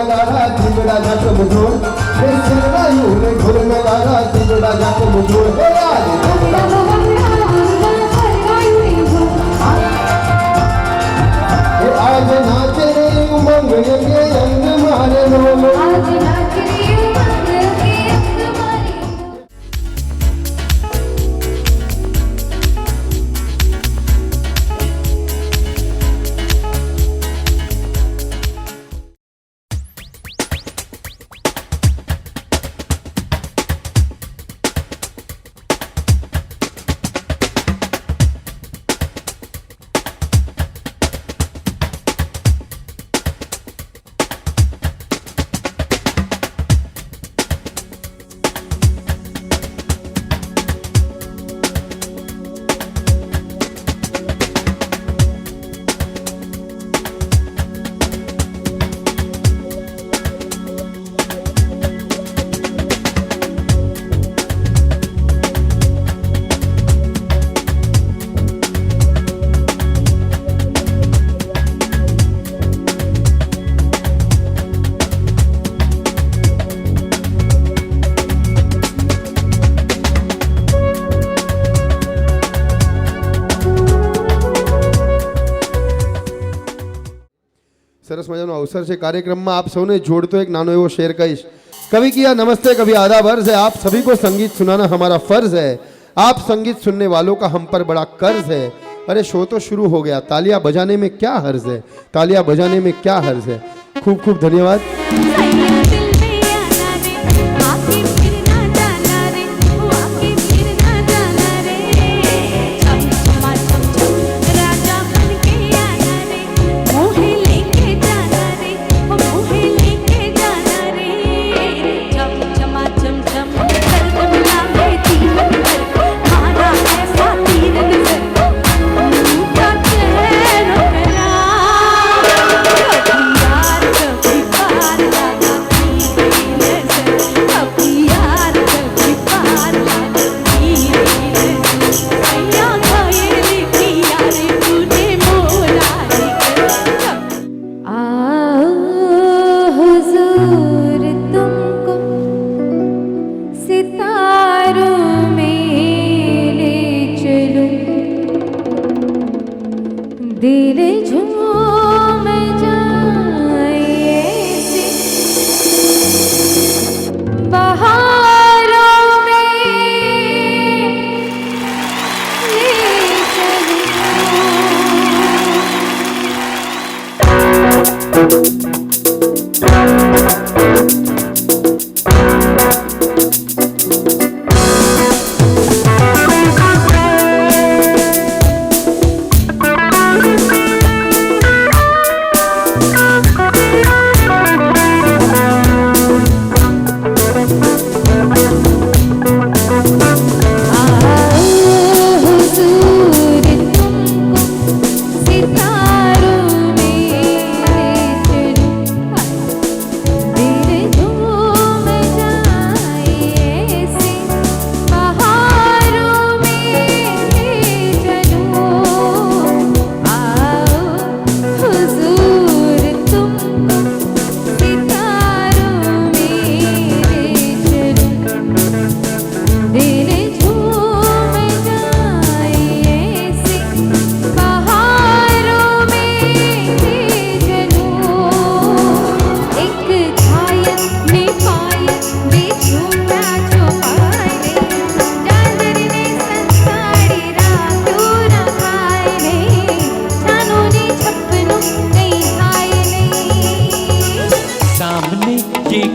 लगारा जिगड़ा जाट मुझोर हे सरनायू ने घुर लगारा जिगड़ा जाट मुझोर हे आज जिगड़ा हे आज नाचे रे उमंग के अंग मारे लो आज नाचे रे उमंग के अंग मारे। सरस मजानो अवसर से कार्यक्रम में आप सबने जोड़तो एक नानो एवो शेर कहीश। कवि किया नमस्ते कभी आधा वर्ष है, आप सभी को संगीत सुनाना हमारा फर्ज है, आप संगीत सुनने वालों का हम पर बड़ा कर्ज है। अरे शो तो शुरू हो गया, तालियां बजाने में क्या हर्ज है, तालियां बजाने में क्या हर्ज है। खूब खूब धन्यवाद।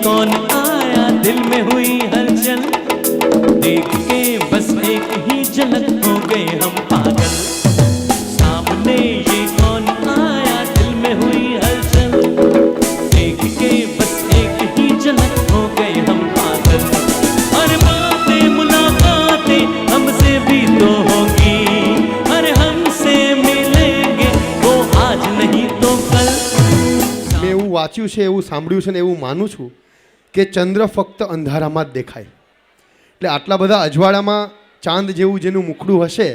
कौन आया दिल में हुई हलचल, देख के बस एक ही झलक हो गए हम पागल। सामने ये कौन आया दिल में हुई हलचल, देख के बस एक ही झलक हो गए हम पागल। और बातें मुलाकातें हमसे भी तो होगी, अरे हमसे मिलेंगे वो आज नहीं तो कल। मैं એવું વાંચ્યું છે, એવું સાંભળ્યું છે ને એવું માનું છું કે ચંદ્ર ફક્ત અંધારામાં જ દેખાય। એટલે આટલા બધા અજવાળામાં ચાંદ જેવું જેનું મુખડું હશે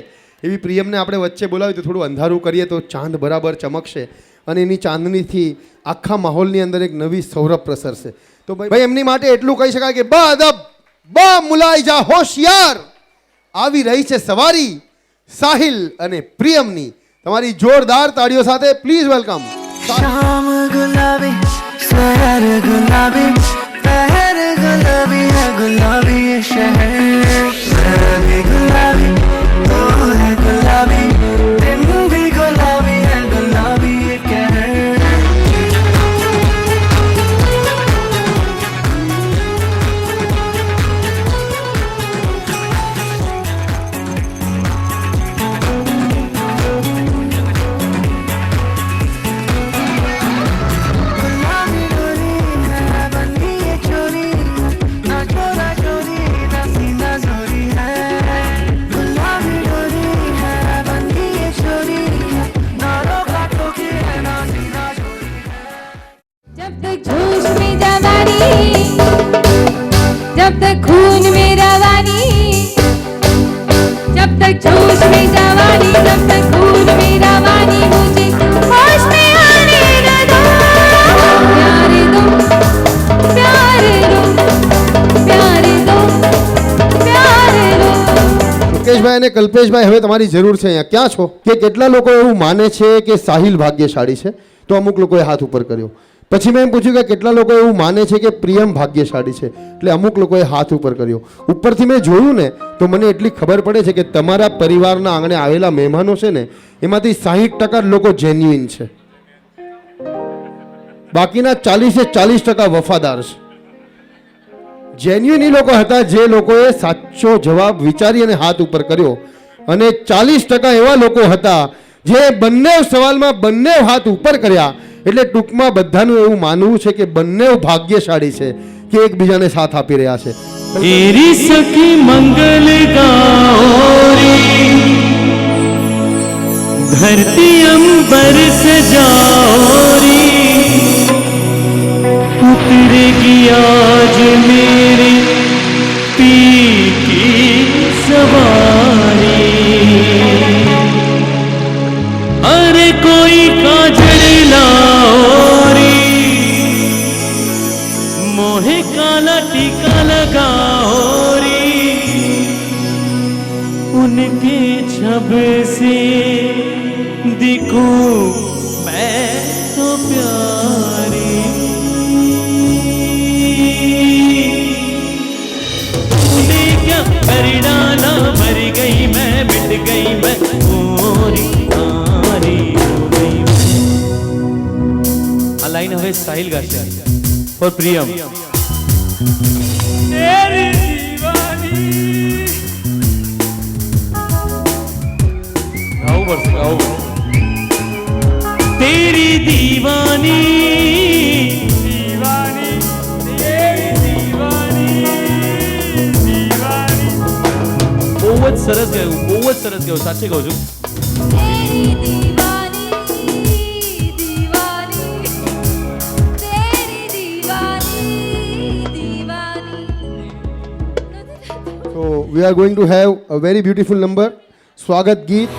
એવી પ્રિયમને આપણે વચ્ચે બોલાવી તો થોડું અંધારું કરીએ તો ચાંદ બરાબર ચમકશે। અને એની ચાંદનીથી આખા માહોલની અંદર એક નવી સૌરભ પ્રસરશે. તો ભાઈ એમની માટે એટલું કહી શકાય કે બા મુલાઈ જા હોશિયાર, આવી રહી છે સવારી સાહિલ અને પ્રિયમની. તમારી જોરદાર તાળીઓ સાથે પ્લીઝ વેલકમ. शाम गुलाबी शहर गुलाबी पहर गुलाबी है गुलाबी ये शहर मैं भी गुलाबी तू है गुलाबी दिन भी गुलाबी है गुलाबी ये कहर गुलाबी डोरी है बंदी ये चोरी ना चोरा चोरी ना सीना चोरी है गुलाबी डोरी है बंदी ये चोरी ना रोका टोकी है ना सीना चोरी जब तक जोश में जवानी, जब तक खून में रवानी, जब तक जोश में जवानी, जब तक खून में रवानी, मुझे होश में आने न दो. प्यारे दो, प्यारे दो, प्यारे दो, प्यारे दो. મુકેશભાઈ અને કલ્પેશભાઈ, હવે તમારી જરૂર છે અહીંયા. ક્યાં છો? કે કેટલા લોકો એવું માને છે કે સાહિલ ભાગ્યશાળી છે? તો અમુક લોકોએ હાથ ઉપર કર્યો. પછી મેં એમ પૂછ્યું કે કેટલા લોકો એવું માને છે કે પ્રિયમ ભાગ્યશાળી છે? એટલે અમુક લોકોએ હાથ ઉપર કર્યો. ઉપરથી મેં જોયું ને તો મને એટલી ખબર પડે છે કે તમારા પરિવારના આંગણે આવેલા મહેમાનો છે ને એમાંથી 60% લોકો જેન્યુઇન છે, બાકીના 40% વફાદાર છે. જેન્યુઇન એ લોકો હતા જે લોકોએ સાચો જવાબ વિચારી અને હાથ ઉપર કર્યો, અને 40% એવા લોકો હતા જે બંને સવાલમાં બંને હાથ ઉપર કર્યા. એટલે ટૂંકમાં બધાનું એવું માનવું છે કે બંને ભાગ્યશાળી છે કે એકબીજાને સાથ આપી રહ્યા છે. तेरी सखी मंगल गौरी धरती अंबर सजाओरी उतरेगी आज मेरे पी की सवारी अरे कोई काजल लाओरी मोहे काला टीका लगाओरी उनके छब से दिखूं मैं तो प्यारी तूने क्या कर डाला मर गई मैं मिट गई मैं गोरी नारी हो गई. આ લાઈન હવે સાહિલ ગાશે ફોર પ્રિયમ. तेरी दीवानी गाओ वर्ष गाओ. तेरी दीवानी दीवानी तेरी दीवानी दीवानी. બહુ જ સરસ ગાયું, બહુ જ સરસ ગાયું, સાચે કહું છું. तेरी दीवानी, दीवानी, तेरी दीवानी, दीवानी. So we are going to have a very beautiful number, સ્વાગત ગીત.